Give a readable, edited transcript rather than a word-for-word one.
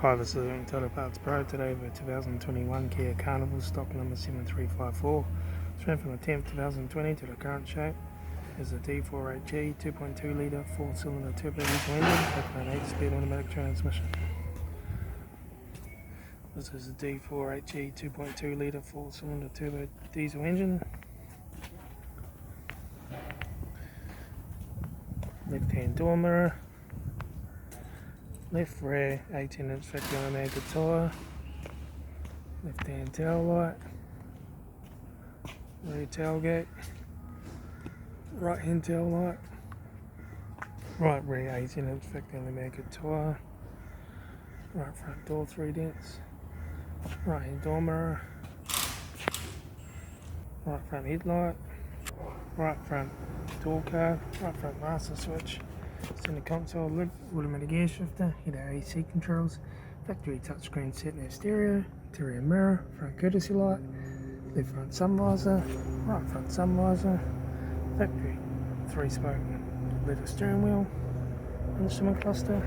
Hi, this is Total Parts Pro. Today with 2021 Kia Carnival, stock number 7354. Strength from the 10th 2020 to the current shape is a D4HE 2.2 litre 4-cylinder turbo diesel engine with an 8-speed automatic transmission. This is a D4HE 2.2 litre 4-cylinder turbo diesel engine. Left hand door mirror. Left rear 18-inch factory mounted tyre, left hand tail light, rear tailgate, right hand tail light, right rear 18-inch factory mounted tyre, right front door 3 dents, right hand door mirror, right front headlight, right front door card, right front master switch, center console lid, automatic gear shifter, heater AC controls, factory touchscreen satnav stereo, interior mirror, front courtesy light, left front sun visor, right front sun visor, factory 3-spoke leather steering wheel, instrument cluster,